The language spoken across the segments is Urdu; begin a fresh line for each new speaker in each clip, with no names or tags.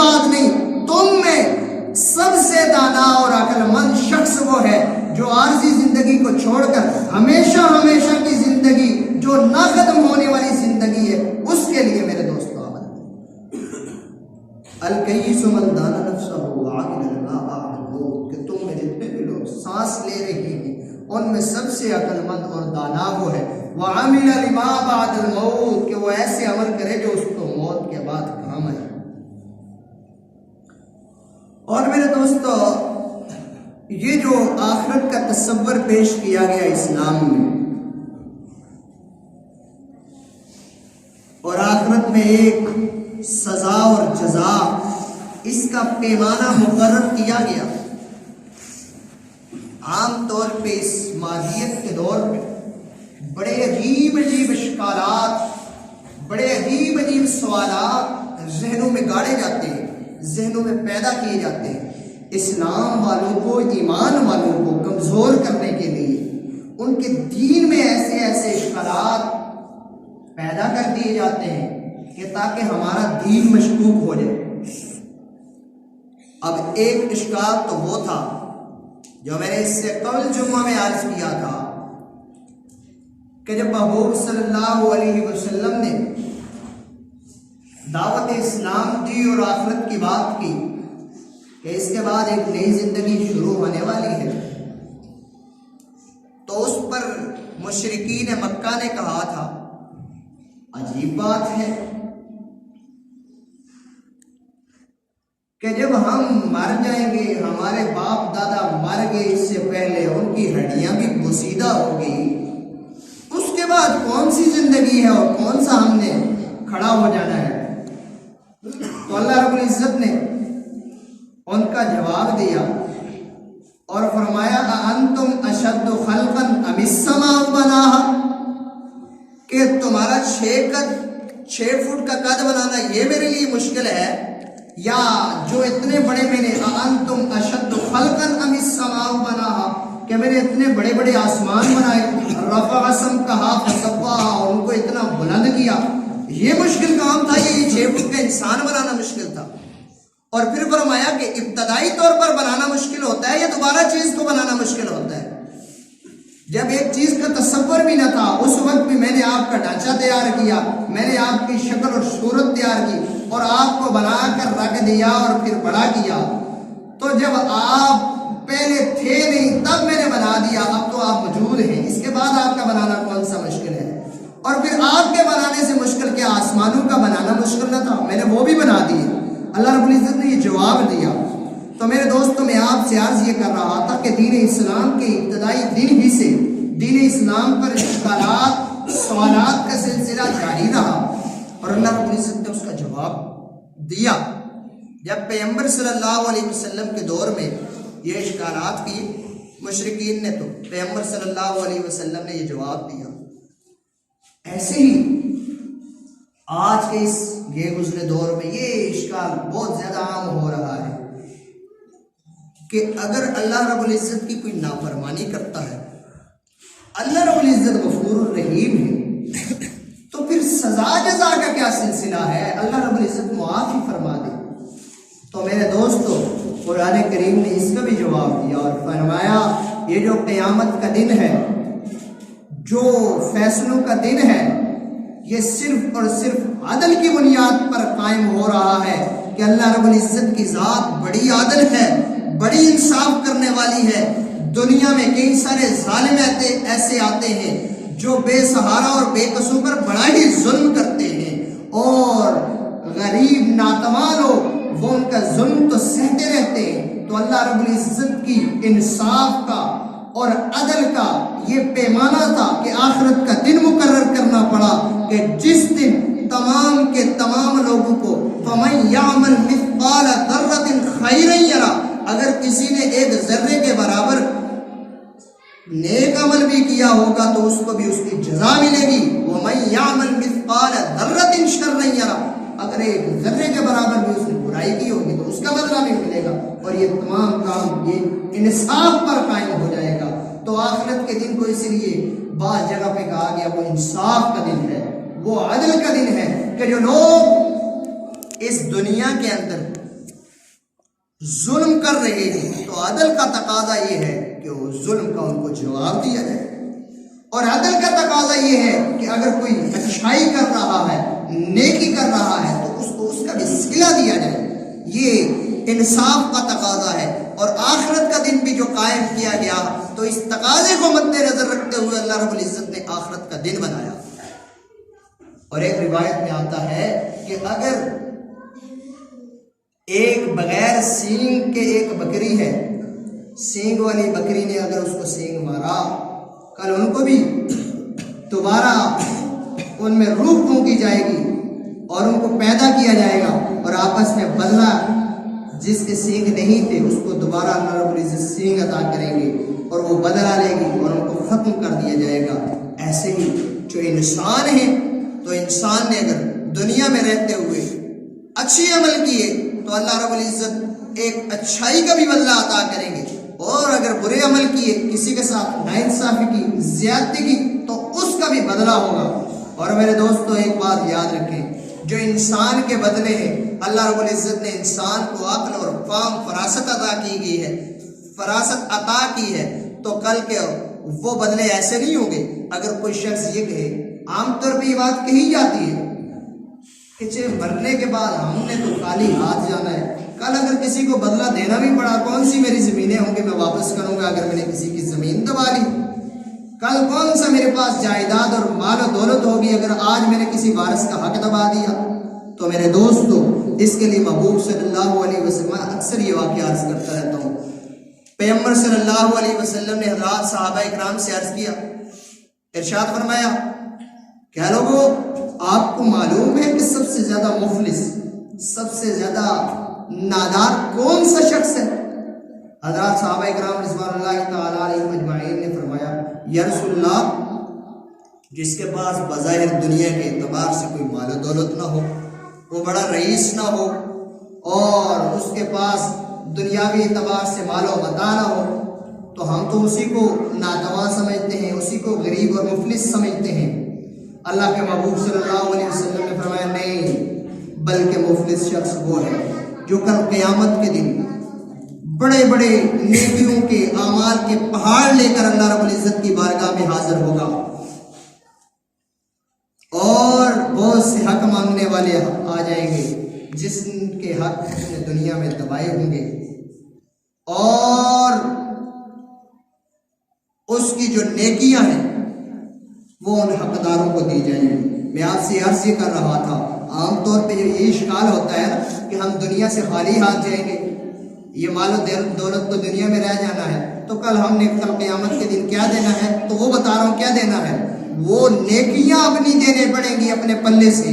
بات نہیں، تم میں سب سے دانا اور عقل مند شخص وہ ہے جو عارضی زندگی کو چھوڑ کر ہمیشہ ہمیشہ کی زندگی جو نہ ختم ہونے والی زندگی ہے اس کے لیے میرے دوستو عمل الکیس من دان نفسہ وعمل لما بعد الموت، کہ تم میں جتنے بھی لوگ سانس لے رہے ہیں ان میں سب سے عقل مند اور دانا وہ ہے وعمل لما بعد الموت، کہ وہ ایسے عمل کرے جو اس کو موت کے بعد کام آئے۔ اور میرے دوستو یہ جو آخرت کا تصور پیش کیا گیا اسلام میں، اور آخرت میں ایک سزا اور جزا، اس کا پیمانہ مقرر کیا گیا، عام طور پہ اس مادیت کے دور میں بڑے عجیب عجیب اشکالات، بڑے عجیب عجیب سوالات ذہنوں میں گاڑے جاتے ہیں، ذہنوں میں پیدا کیے جاتے ہیں۔ اسلام والوں کو، ایمان والوں کو کمزور کرنے کے لیے ان کے دین میں ایسے ایسے اشکالات پیدا کر دیے جاتے ہیں کہ تاکہ ہمارا دین مشکوک ہو جائے۔ اب ایک اشکال تو وہ تھا جو میں نے اس سے قبل جمعہ میں عرض کیا تھا کہ جب محبوب صلی اللہ علیہ وسلم نے دعوت اسلام دی اور آخرت کی بات کی کہ اس کے بعد ایک نئی زندگی شروع ہونے والی ہے، تو اس پر مشرکین مکہ نے کہا تھا عجیب بات ہے کہ جب ہم مر جائیں گے، ہمارے باپ دادا مر گئے اس سے پہلے، ان کی ہڈیاں بھی بوسیدہ ہو گئی، اس کے بعد کون سی زندگی ہے اور کون سا ہم نے کھڑا ہو جانا ہے؟ تو اللہ رب العزت نے ان کا جواب دیا اور فرمایا اَأَنْتُمْ أَشَدُّ خَلْقًا أَمِ السَّمَاءُ بَنَاهَا، کہ تمہارا 6 فٹ کا قد بنانا یہ میرے لیے مشکل ہے، یا جو اتنے بڑے میں نے اَأَنْتُمْ أَشَدُّ خَلْقًا أَمِ السَّمَاءُ بَنَاهَا، کہ میں نے اتنے بڑے بڑے آسمان بنائے، رَفَعَ سَمْكَهَا فَسَوَّاهَا، ان کو اتنا بلند کیا، یہ مشکل کام تھا، یہ 6 فٹ کا انسان بنانا مشکل تھا۔ اور پھر فرمایا کہ ابتدائی طور پر بنانا مشکل ہوتا ہے یا دوبارہ چیز کو بنانا مشکل ہوتا ہے؟ جب ایک چیز کا تصور بھی نہ تھا اس وقت بھی میں نے آپ کا ڈھانچہ تیار کیا، میں نے آپ کی شکل اور صورت تیار کی اور آپ کو بنا کر رکھ دیا اور پھر بڑا کیا۔ تو جب آپ پہلے تھے نہیں تب میں نے بنا دیا، اب تو آپ موجود ہیں، اس کے بعد آپ کا بنانا کون سا مشکل ہے؟ اور پھر آپ کے بنانے سے مشکل کیا آسمانوں کا بنانا مشکل نہ تھا؟ میں نے وہ بھی بنا دیے۔ اللہ رب العزت نے یہ جواب دیا۔ تو میرے دوستوں میں آپ سے عرض یہ کر رہا تھا کہ دین اسلام کے ابتدائی دن ہی سے دین اسلام پر اشکالات، سوالات کا سلسلہ جاری رہا اور اللہ رب العزت نے اس کا جواب دیا۔ جب پیغمبر صلی اللہ علیہ وسلم کے دور میں یہ اشکالات کی مشرکین نے، تو پیغمبر صلی اللہ علیہ وسلم نے یہ جواب دیا۔ ایسے ہی آج کے اس یہ گزرے دور میں یہ اشکال بہت زیادہ عام ہو رہا ہے کہ اگر اللہ رب العزت کی کوئی نافرمانی کرتا ہے، اللہ رب العزت غفور الرحیم ہے، تو پھر سزا جزا کا کیا سلسلہ ہے؟ اللہ رب العزت معافی فرما دے۔ تو میرے دوستو قرآن کریم نے اس کا بھی جواب دیا اور فرمایا یہ جو قیامت کا دن ہے، جو فیصلوں کا دن ہے، یہ صرف اور صرف عدل کی بنیاد پر قائم ہو رہا ہے کہ اللہ رب العزت کی ذات بڑی عادل ہے، بڑی انصاف کرنے والی ہے۔ دنیا میں کئی سارے ظالم ایسے آتے ہیں جو بے سہارا اور بے قصور پر بڑا ہی ظلم کرتے ہیں، اور غریب ناتواں لوگ وہ ان کا ظلم تو سہتے رہتے ہیں۔ تو اللہ رب العزت کی انصاف کا اور عدل کا یہ پیمانہ تھا کہ آخرت کا دن مقرر کرنا پڑا کہ جس دن تمام کے تمام لوگوں کو فَمَن يَعْمَلْ مِثْقَالَ ذَرَّةٍ خَيْرًا يَرَهُ، اگر کسی نے ایک ذرے کے برابر نیک عمل بھی کیا ہوگا تو اس کو بھی اس کی جزا ملے گی۔ وَمَن يَعْمَلْ مِثْقَالَ ذَرَّةٍ شَرًّا يَرَهُ، اگر ایک ذرے کے برابر بھی اس نے برائی کی ہوگی تو اس کا بدلہ بھی ملے گا، اور یہ تمام کام یہ انصاف پر قائم ہو جائے گا۔ تو آخرت کے دن کو اس لیے بعض جگہ پہ کہا گیا وہ انصاف کا دن ہے، وہ عدل کا دن ہے کہ جو لوگ اس دنیا کے اندر ظلم کر رہے ہیں تو عدل کا تقاضا یہ ہے کہ وہ ظلم کا ان کو جواب دیا جائے، اور عدل کا تقاضا یہ ہے کہ اگر کوئی اچھائی کر رہا ہے، نیکی کر رہا ہے، تو اس کو اس کا بھی صلہ دیا جائے۔ یہ انصاف کا تقاضا ہے، اور آخرت کا دن بھی جو قائم کیا گیا تو اس تقاضے کو مد نظر رکھتے ہوئے اللہ رب العزت نے آخرت کا دن بنایا۔ اور ایک روایت میں آتا ہے کہ اگر ایک بغیر سینگ کے ایک بکری ہے، سینگ والی بکری نے اگر اس کو سینگ مارا، کل ان کو بھی دوبارہ ان میں روح پھونکی جائے گی اور ان کو پیدا کیا جائے گا، اور آپس میں بدلہ، جس کے سینگ نہیں تھے اس کو دوبارہ اللہ رب العزت سینگ عطا کریں گے اور وہ بدلہ لے گی اور ان کو ختم کر دیا جائے گا۔ ایسے ہی جو انسان ہیں، تو انسان نے اگر دنیا میں رہتے ہوئے اچھی عمل کیے تو اللہ رب العزت ایک اچھائی کا بھی بدلہ عطا کریں گے، اور اگر برے عمل کیے، کسی کے ساتھ ناانصافی کی، زیادتی کی، تو اس کا بھی بدلہ ہوگا۔ اور میرے دوستو ایک بات یاد رکھیں، جو انسان کے بدلے ہیں، اللہ رب العزت نے انسان کو عقل اور فہم، فراست عطا کی گئی ہے، فراست عطا کی ہے، تو کل کے وہ بدلے ایسے نہیں ہوں گے۔ اگر کوئی شخص یہ کہے، عام طور پہ یہ بات کہی جاتی ہے کہ مرنے کے بعد ہم نے تو خالی ہاتھ جانا ہے، کل اگر کسی کو بدلہ دینا بھی پڑا، کون سی میری زمینیں ہوں گی میں واپس کروں گا اگر میں نے کسی کی زمین دبا لی؟ کل کون سا میرے پاس جائیداد اور مال و دولت ہوگی اگر آج میں نے کسی وارث کا حق دبا دیا؟ تو میرے دوستو، اس کے لیے محبوب صلی اللہ علیہ وسلم، اکثر یہ واقعہ عرض کرتا رہتا ہوں، پیغمبر صلی اللہ علیہ وسلم نے حضرات صحابہ اکرام سے عرض کیا، ارشاد فرمایا، کیا لوگوں آپ کو معلوم ہے کہ سب سے زیادہ مفلس، سب سے زیادہ نادار کون سا شخص ہے؟ حضرات صحابہ اکرام رضوان اللہ تعالی علیہم اجمعین نے فرمایا، یا رسول اللہ، جس کے پاس بظاہر دنیا کے اعتبار سے کوئی مال و دولت نہ ہو، وہ بڑا رئیس نہ ہو، اور اس کے پاس دنیاوی اعتبار سے مال و متاع نہ ہو، تو ہم تو اسی کو ناتواں سمجھتے ہیں، اسی کو غریب اور مفلس سمجھتے ہیں۔ اللہ کے محبوب صلی اللہ علیہ وسلم نے فرمایا، نہیں، بلکہ مفلس شخص وہ ہے جو کل قیامت کے دن بڑے بڑے نیکیوں کے اعمال کے پہاڑ لے کر اللہ رب العزت کی بارگاہ میں حاضر ہوگا، اور بہت سے حق مانگنے والے آ جائیں گے جس کے حق نے دنیا میں دبائے ہوں گے، اور اس کی جو نیکیاں ہیں وہ ان حقداروں کو دی جائیں گی۔ میں آپ سے عرض یہ کر رہا تھا، عام طور پہ یہ اشکال ہوتا ہے کہ ہم دنیا سے خالی ہاتھ جائیں گے، یہ مال و دولت تو دنیا میں رہ جانا ہے، تو کل ہم نے کل قیامت کے دن کیا دینا ہے؟ تو وہ بتا رہا ہوں کیا دینا ہے، وہ نیکیاں اپنی دینے پڑیں گی اپنے پلے سے،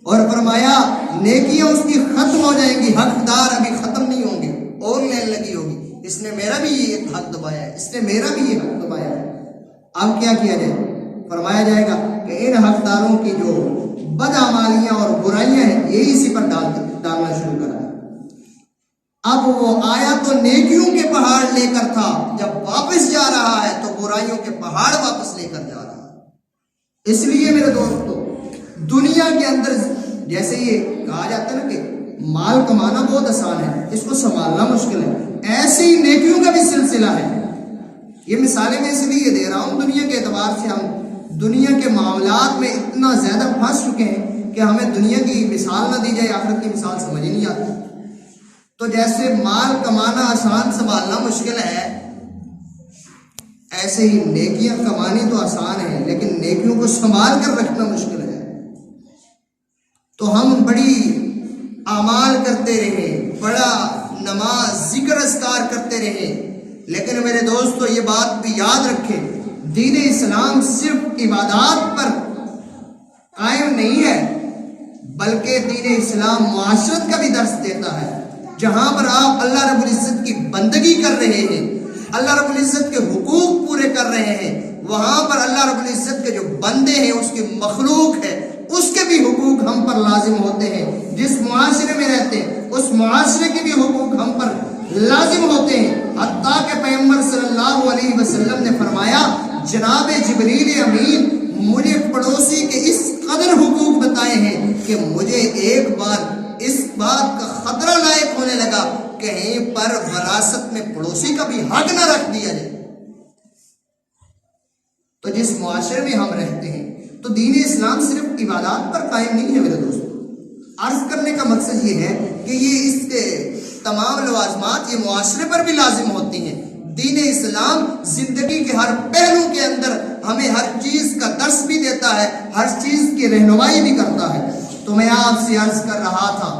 اور فرمایا نیکیاں اس کی ختم ہو جائیں گی، حقدار ابھی ختم نہیں ہوں گے، اور لینے لگی ہوگی، اس نے میرا بھی یہ حق دبایا ہے، اس نے میرا بھی یہ حق دبایا ہے۔ اب کیا کیا جائے؟ فرمایا جائے گا کہ ان حقداروں کی جو بدعمالیاں اور برائیاں ہیں یہی اسی پر ڈالنا شروع کرا۔ اب وہ آیا تو نیکیوں کے پہاڑ لے کر تھا، جب واپس جا رہا ہے تو برائیوں کے پہاڑ واپس لے کر جا رہا ہے۔ اس لیے میرے دوستو، دنیا کے اندر جیسے یہ کہا جاتا ہے نا کہ مال کمانا بہت آسان ہے، اس کو سنبھالنا مشکل ہے، ایسے ہی نیکیوں کا بھی سلسلہ ہے۔ یہ مثالیں میں اس لیے دے رہا ہوں، دنیا کے اعتبار سے ہم دنیا کے معاملات میں اتنا زیادہ پھنس چکے ہیں کہ ہمیں دنیا کی مثال نہ دی جائے آخرت کی مثال سمجھ ہی نہیں آتی۔ تو جیسے مال کمانا آسان، سنبھالنا مشکل ہے، ایسے ہی نیکیاں کمانی تو آسان ہے لیکن نیکیوں کو سنبھال کر رکھنا مشکل ہے۔ تو ہم بڑی اعمال کرتے رہے، بڑا نماز، ذکر اذکار کرتے رہے، لیکن میرے دوستو یہ بات بھی یاد رکھیں، دین اسلام صرف عبادات پر قائم نہیں ہے، بلکہ دین اسلام معاشرت کا بھی درس دیتا ہے۔ جہاں پر آپ اللہ رب العزت کی بندگی کر رہے ہیں، اللہ رب العزت کے حقوق پورے کر رہے ہیں، وہاں پر اللہ رب العزت کے جو بندے ہیں، اس کی مخلوق ہے، اس کے بھی حقوق ہم پر لازم ہوتے ہیں۔ جس معاشرے میں رہتے ہیں اس معاشرے کے بھی حقوق ہم پر لازم ہوتے ہیں، حتیٰ کہ پیغمبر صلی اللہ علیہ وسلم نے فرمایا، جناب جبریل امین مجھے پڑوسی کے اس قدر حقوق بتائے ہیں کہ مجھے ایک بار اس بات کا خطرہ لاحق ہونے لگا کہیں پر وراثت میں پڑوسی کا بھی حق نہ رکھ دیا جائے۔ تو جس معاشرے میں ہم رہتے ہیں تو دین اسلام صرف عبادات پر قائم نہیں ہے میرے دوستو۔ عرض کرنے کا مقصد یہ ہے کہ یہ اس کے تمام لوازمات یہ معاشرے پر بھی لازم ہوتی ہیں۔ دین اسلام زندگی کے ہر پہلو کے اندر ہمیں ہر چیز کا درس بھی دیتا ہے، ہر چیز کی رہنمائی بھی کرتا ہے۔ تو میں آپ سے عرض کر رہا تھا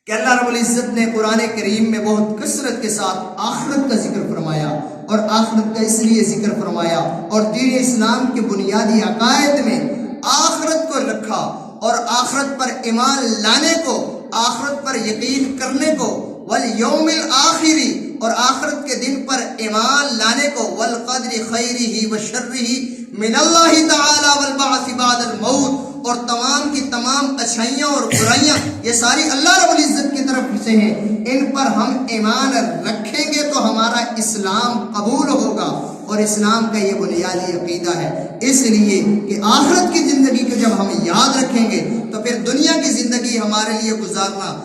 کہ اللہ رب العزت نے قرآن کریم میں بہت کثرت کے ساتھ آخرت کا ذکر فرمایا، اور آخرت کا اس لیے ذکر فرمایا اور دین اسلام کے بنیادی عقائد میں آخرت کو رکھا، اور آخرت پر ایمان لانے کو، آخرت پر یقین کرنے کو، والیوم الآخری اور آخرت کے دن پر ایمان لانے کو، والقدر خیرہ وشرہ من اللہ تعالی والبعث بعد الموت، اور تمام کی تمام اچھائیاں اور برائیاں یہ ساری اللہ رب العزت کی طرف سے ہیں، ان پر ہم ایمان رکھیں گے تو ہمارا اسلام قبول ہوگا، اور اسلام کا یہ بنیادی عقیدہ ہے۔ اس لیے کہ آخرت کی زندگی کو جب ہم یاد رکھیں گے تو پھر دنیا کی زندگی ہمارے لیے گزارنا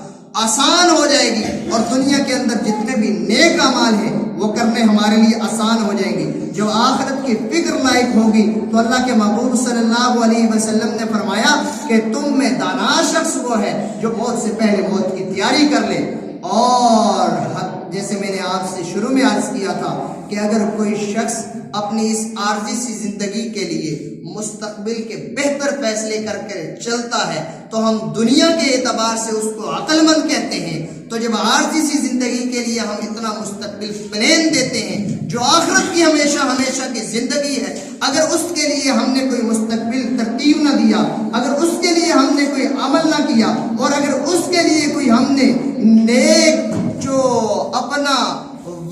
آسان ہو جائے گی، اور دنیا کے اندر جتنے بھی نیک اعمال ہیں وہ کرنے ہمارے لیے آسان ہو جائیں گے۔ جو آخرت کی فکر لائق ہوگی تو اللہ کے محبوب صلی اللہ علیہ وسلم نے فرمایا کہ تم میں دانا شخص وہ ہے جو موت سے پہلے موت کی تیاری کر لے۔ اور جیسے میں نے آپ سے شروع میں عرض کیا تھا کہ اگر کوئی شخص اپنی اس عارضی سی زندگی کے لیے مستقبل کے بہتر فیصلے کر کے چلتا ہے تو ہم دنیا کے اعتبار سے اس کو عقل مند کہتے ہیں۔ تو جب عارضی سی زندگی کے لیے ہم اتنا مستقبل پلان دیتے ہیں جو آخرت کی ہمیشہ ہمیشہ کی زندگی ہے، اگر اس کے لیے ہم نے کوئی مستقبل ترتیب نہ دیا، اگر اس کے لیے ہم نے کوئی عمل نہ کیا، اور اگر اس کے لیے کوئی ہم نے نیک جو اپنا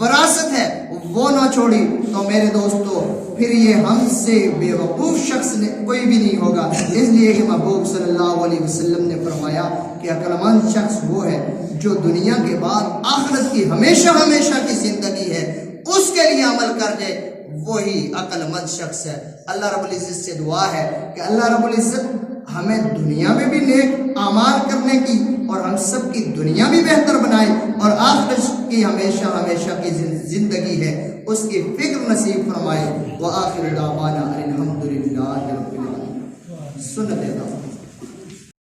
وراثت ہے وہ نہ چھوڑی، تو میرے دوستو پھر یہ ہم سے بے وقوف شخص نے کوئی بھی نہیں ہوگا۔ اس لیے کہ محبوب صلی اللہ علیہ وسلم نے فرمایا کہ عقل مند شخص وہ ہے جو دنیا کے بعد آخرت کی ہمیشہ ہمیشہ کی زندگی ہے اس کے لیے عمل کر جائے، وہی عقل مند شخص ہے۔ اللہ رب العزت سے دعا ہے کہ اللہ رب العزت ہمیں دنیا میں بھی نیک اعمال کرنے کی اور ہم سب کی دنیا بھی بہتر بنائے، اور آخرت کی ہمیشہ ہمیشہ کی زندگی ہے اس کی فکر نصیب فرمائے۔ وآخر دعوانا الحمدللہ رب العالمین۔ سنت